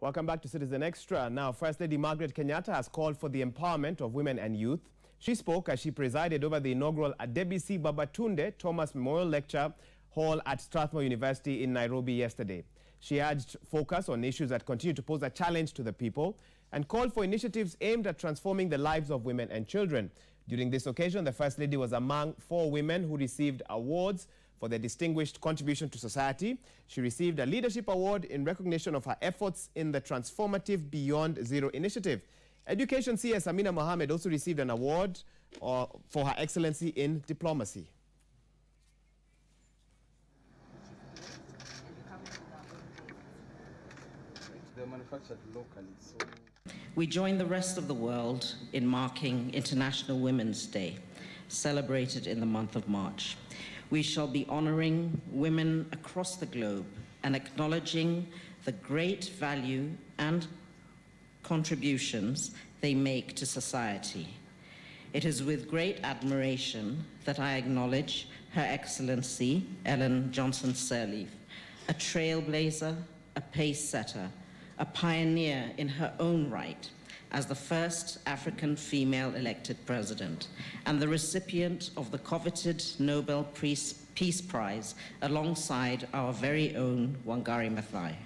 Welcome back to Citizen Extra. Now, First Lady Margaret Kenyatta has called for the empowerment of women and youth. She spoke as she presided over the inaugural Adebisi Babatunde Thomas Memorial Lecture Hall at Strathmore University in Nairobi yesterday. She urged focus on issues that continue to pose a challenge to the people and called for initiatives aimed at transforming the lives of women and children. During this occasion, the First Lady was among 4 women who received awards for their distinguished contribution to society. She received a leadership award in recognition of her efforts in the transformative Beyond Zero initiative. Education CS Amina Mohammed also received an award for her excellency in diplomacy. They're manufactured locally. We join the rest of the world in marking International Women's Day, celebrated in the month of March. We shall be honoring women across the globe and acknowledging the great value and contributions they make to society. It is with great admiration that I acknowledge Her Excellency Ellen Johnson Sirleaf, a trailblazer, a pace setter, a pioneer in her own right, as the first African female elected president and the recipient of the coveted Nobel Peace Prize alongside our very own Wangari Maathai.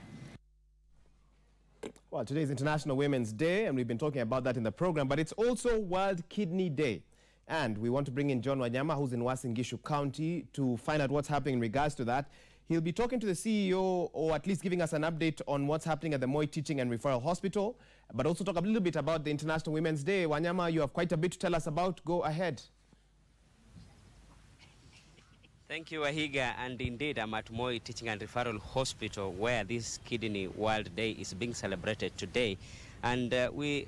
Well, today is International Women's Day, and we've been talking about that in the program, but it's also World Kidney Day. And we want to bring in John Wanyama, who's in Uasin Gishu County, to find out what's happening in regards to that. He'll be talking to the CEO, or at least giving us an update on what's happening at the Moi Teaching and Referral Hospital, but also talk a little bit about the International Women's Day. Wanyama, you have quite a bit to tell us about. Go ahead. Thank you, Wahiga. And indeed, I'm at Moi Teaching and Referral Hospital, where this Kidney World Day is being celebrated today. And the way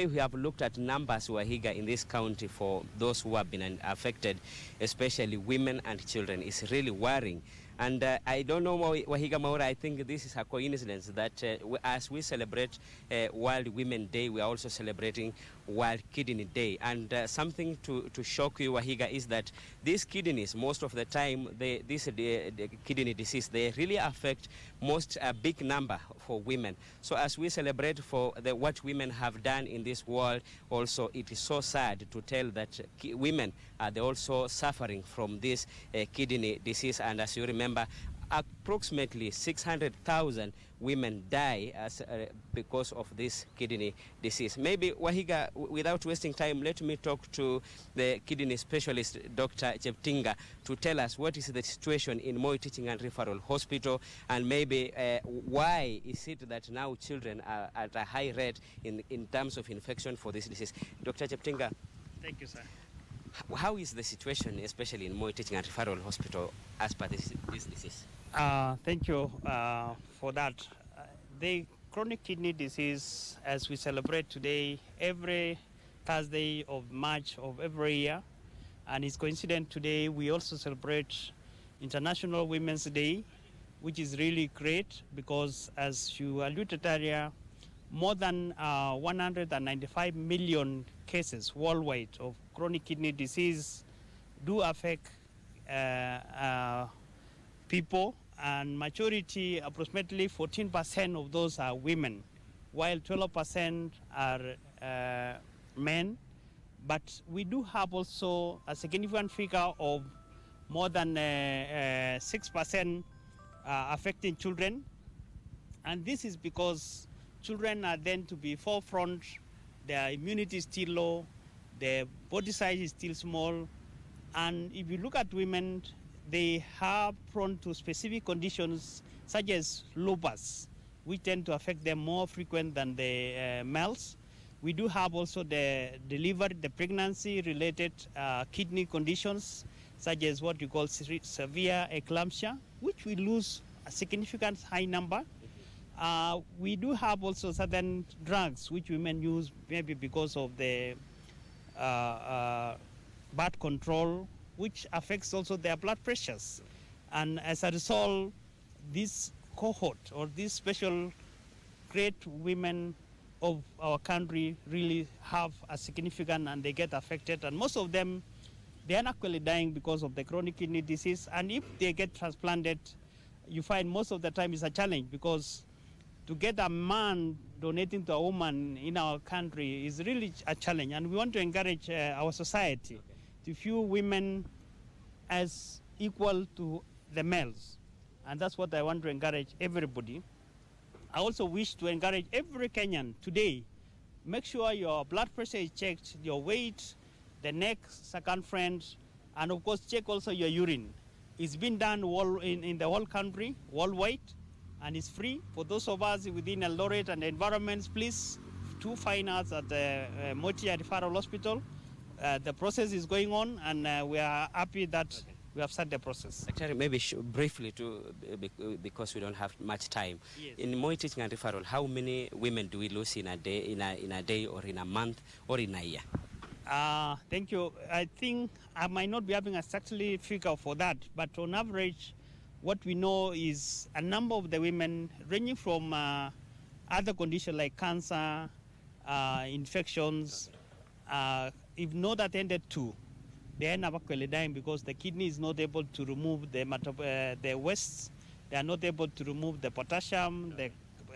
we have looked at numbers, Wahiga, in this county for those who have been affected, especially women and children, is really worrying. And I don't know, Wahiga Maura, I think this is a coincidence that as we celebrate World Women's Day, we are also celebrating World Kidney Day. And something to shock you, Wahiga, is that these kidneys, most of the time, the kidney disease, they really affect a big number for women. So as we celebrate for what women have done in this world, also it is so sad to tell that women are also suffering from this kidney disease. And as you remember, approximately 600,000 women die because of this kidney disease. Maybe, Wahiga, without wasting time, let me talk to the kidney specialist, Dr. Cheptinga, to tell us what is the situation in Moi Teaching and Referral Hospital, and maybe why is it that now children are at a high rate in terms of infection for this disease. Dr. Cheptinga. Thank you, sir. How is the situation, especially in Moi Teaching and Referral Hospital, as per this disease? Thank you for that. The chronic kidney disease, as we celebrate today, every Thursday of March of every year, and it's coincident today, we also celebrate International Women's Day, which is really great because, as you alluded earlier, more than 195 million cases worldwide of chronic kidney disease do affect people, and majority, approximately 14% of those are women, while 12% are men. But we do have also a significant figure of more than 6% affecting children, and this is because children are then to be forefront, their immunity is still low, their body size is still small, and if you look at women, they are prone to specific conditions such as lupus, which tend to affect them more frequent than the males. We do have also the pregnancy-related kidney conditions, such as what you call severe eclampsia, which we lose a significant high number. We do have also certain drugs which women use, maybe because of the birth control, which affects also their blood pressures. And as a result, this cohort or these special great women of our country really have a significant, and they get affected. And most of them, they are actually dying because of the chronic kidney disease. And if they get transplanted, you find most of the time it's a challenge because to get a man donating to a woman in our country is really a challenge, and we want to encourage our society to view women as equal to the males, and that's what I want to encourage everybody. I also wish to encourage every Kenyan today, make sure your blood pressure is checked, your weight, the neck circumference, and of course check also your urine. It's been done in the whole country, worldwide, and it's free. For those of us within Eldoret and environments, please do find us at the Moti Referral Hospital. The process is going on, and we are happy that we have started the process. Actually, maybe briefly, because we don't have much time. Yes. In Moi Teaching and Referral, how many women do we lose in a day, in a day, or in a month, or in a year? Thank you. I think I might not be having a exactly figure for that, but on average, what we know is a number of the women ranging from other conditions like cancer, infections, if not attended to, they end up actually dying because the kidney is not able to remove the wastes, they are not able to remove the potassium,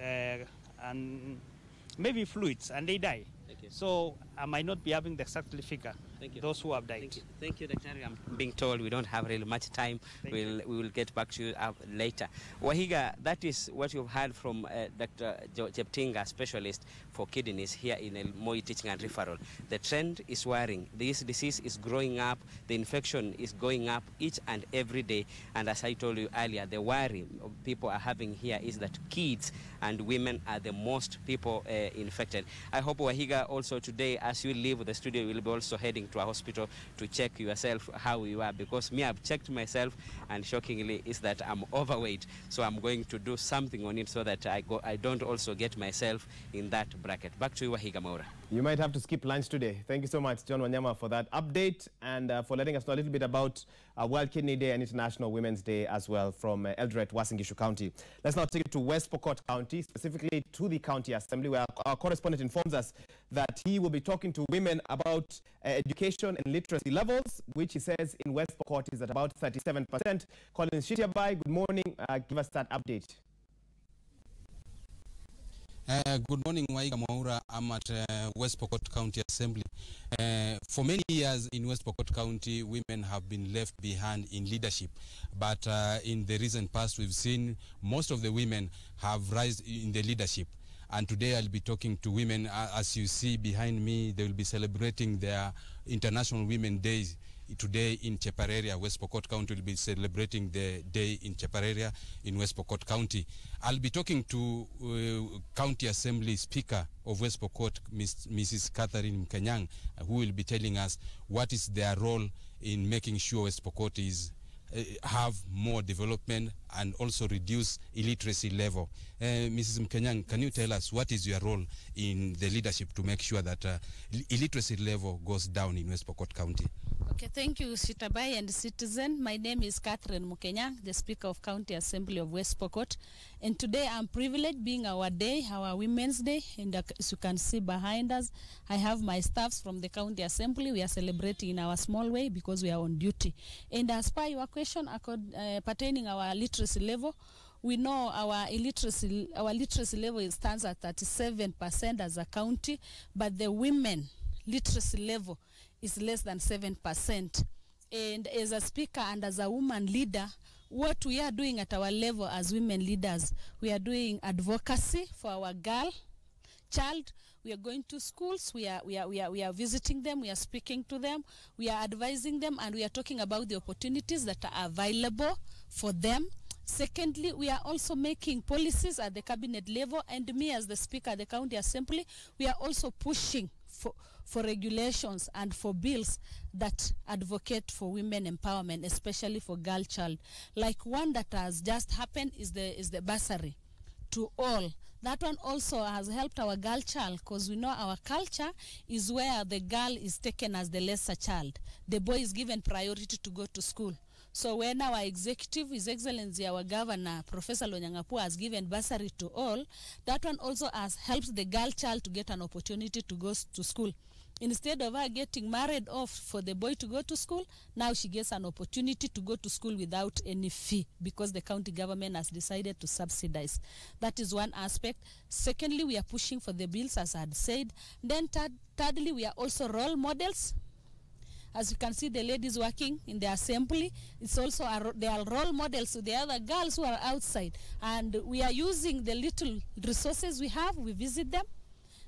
and maybe fluids, and they die. So I might not be having the exact figure. Thank you. Those who have died. Thank you, Dr. I'm being told we don't have really much time. We will get back to you later. Wahiga, that is what you've heard from Dr. Jeptinga, specialist for kidneys here in Moi Teaching and Referral. The trend is worrying. This disease is growing up. The infection is going up each and every day. And as I told you earlier, the worry people are having here is that kids and women are the most people infected. I hope, Wahiga, also today, as you leave the studio, you will be also heading to a hospital to check yourself how you are, because me, I've checked myself, and shockingly is that I'm overweight. So I'm going to do something on it so that I don't also get myself in that bracket. Back to you, Wahiga Maura. You might have to skip lunch today. Thank you so much, John Wanyama, for that update and for letting us know a little bit about World Kidney Day and International Women's Day as well from Eldoret, Uasin Gishu County. Let's now take it to West Pokot County, specifically to the County Assembly, where our correspondent informs us that he will be talking to women about education and literacy levels, which he says in West Pokot is at about 37%. Collins Shitiabai, good morning. Give us that update. Good morning, Waiga Maura. I'm at West Pokot County Assembly. For many years in West Pokot County, women have been left behind in leadership. But in the recent past, we've seen most of the women have risen in the leadership. And today I'll be talking to women. As you see behind me, they will be celebrating their International Women's Day today in Chepareria. West Pokot County will be celebrating the day in Chepareria in West Pokot County. I'll be talking to County Assembly Speaker of West Pokot, Mrs. Catherine Mkenyang, who will be telling us what is their role in making sure West Pokot is have more development and also reduce illiteracy level. Mrs. Mkenyang, can you tell us what is your role in the leadership to make sure that illiteracy level goes down in West Pokot County? Okay, thank you, Shitabai and citizen. My name is Catherine Mkenyang, the Speaker of County Assembly of West Pokot. And today I'm privileged being our day, our Women's Day. And as you can see behind us, I have my staffs from the County Assembly. We are celebrating in our small way because we are on duty. And as per your question, pertaining our literacy level, we know our literacy level stands at 37% as a county, but the women literacy level is less than 7%. And as a speaker and as a woman leader, what we are doing at our level as women leaders, we are doing advocacy for our child. We are going to schools, we are visiting them, we are speaking to them, we are advising them, and we are talking about the opportunities that are available for them. Secondly, we are also making policies at the cabinet level, and me as the Speaker at the County Assembly, we are also pushing for regulations and for bills that advocate for women empowerment, especially for girl child. Like one that has just happened is the bursary to all. That one also has helped our girl child, because we know our culture is where the girl is taken as the lesser child. The boy is given priority to go to school. So when our executive, His Excellency, our governor, Professor Lonyangapu, has given bursary to all, that one also has helped the girl child to get an opportunity to go to school. Instead of her getting married off for the boy to go to school, now she gets an opportunity to go to school without any fee because the county government has decided to subsidize. That is one aspect. Secondly, we are pushing for the bills, as I had said. Then thirdly, we are also role models. As you can see, the ladies working in the assembly, it's also they are role models to the other girls who are outside. And we are using the little resources we have. We visit them.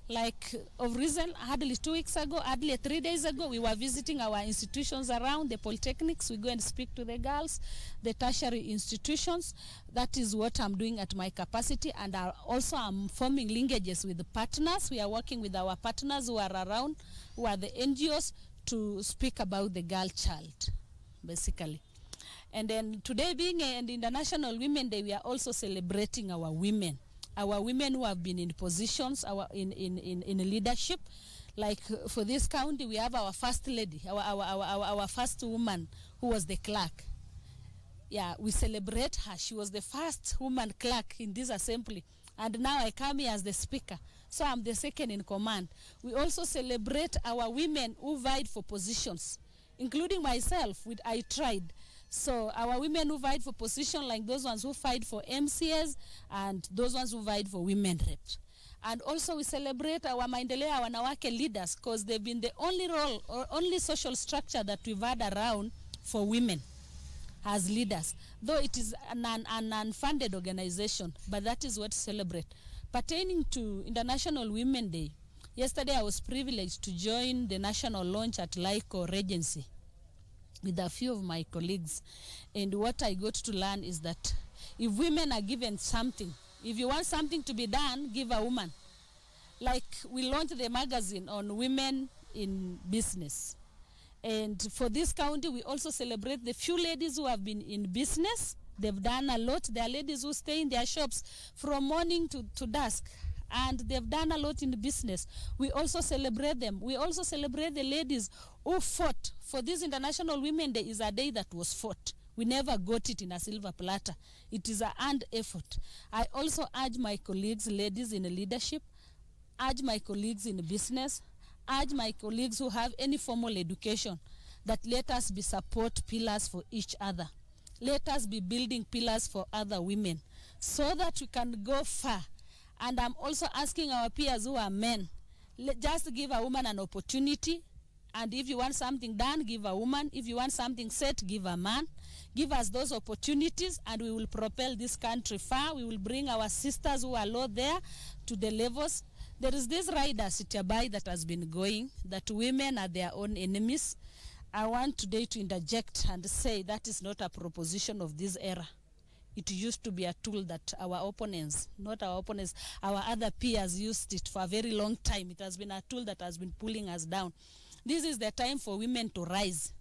Like of recent, hardly 2 weeks ago, hardly 3 days ago, we were visiting our institutions around the polytechnics. We go and speak to the girls, the tertiary institutions. That is what I'm doing at my capacity. And also I'm forming linkages with the partners. We are working with our partners who are around, who are the NGOs, to speak about the girl child, basically. And then today being an International Women Day, we are also celebrating our women who have been in positions, in leadership. Like for this county, we have our first lady, our first woman who was the clerk. Yeah, we celebrate her. She was the first woman clerk in this assembly. And now I come here as the speaker. So I'm the second in command. We also celebrate our women who vied for positions, including myself. I tried. So our women who vied for position, like those ones who fight for MCS and those ones who vied for women reps. And also we celebrate our Maendeleo, our Wanawake leaders, because they've been the only role or only social structure that we've had around for women as leaders. Though it is an unfunded organization, but that is what to celebrate. Pertaining to International Women Day, yesterday I was privileged to join the national launch at Laiko Regency with a few of my colleagues. And what I got to learn is that if women are given something, if you want something to be done, give a woman. Like we launched the magazine on women in business. And for this county, we also celebrate the few ladies who have been in business. They've done a lot. There are ladies who stay in their shops from morning to dusk. And they've done a lot in the business. We also celebrate them. We also celebrate the ladies who fought. For this International Women Day is a day that was fought. We never got it in a silver platter. It is an earned effort. I also urge my colleagues, ladies in leadership, urge my colleagues in business, urge my colleagues who have any formal education, that let us be support pillars for each other. Let us be building pillars for other women so that we can go far. And I'm also asking our peers who are men, just give a woman an opportunity. And if you want something done, give a woman. If you want something set, give a man. Give us those opportunities and we will propel this country far. We will bring our sisters who are low there to the levels. There is this rider, Sitiabai, that has been going, that women are their own enemies. I want today to interject and say that is not a proposition of this era. It used to be a tool that our opponents, not our opponents, our other peers used it for a very long time. It has been a tool that has been pulling us down. This is the time for women to rise.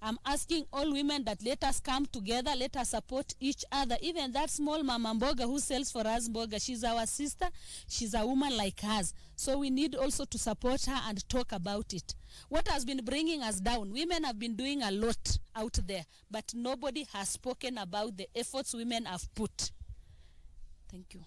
I'm asking all women that let us come together, let us support each other. Even that small Mama Mboga who sells for us Mboga, she's our sister, she's a woman like us. So we need also to support her and talk about it. What has been bringing us down? Women have been doing a lot out there, but nobody has spoken about the efforts women have put. Thank you.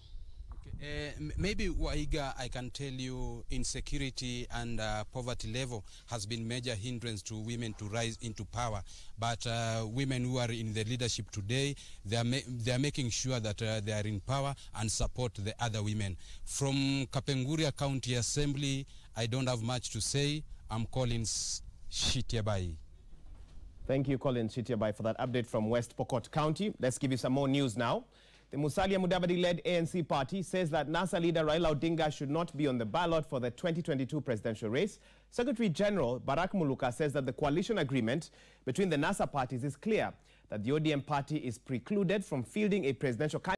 Maybe, Waiga, I can tell you insecurity and poverty level has been major hindrance to women to rise into power. But women who are in the leadership today, they are making sure that they are in power and support the other women. From Kapenguria County Assembly, I don't have much to say. I'm Collins Shitiabai. Thank you, Collins Shitiabai, for that update from West Pokot County. Let's give you some more news now. The Musalia Mudavadi-led ANC party says that NASA leader Raila Odinga should not be on the ballot for the 2022 presidential race. Secretary General Barak Muluka says that the coalition agreement between the NASA parties is clear, that the ODM party is precluded from fielding a presidential candidate.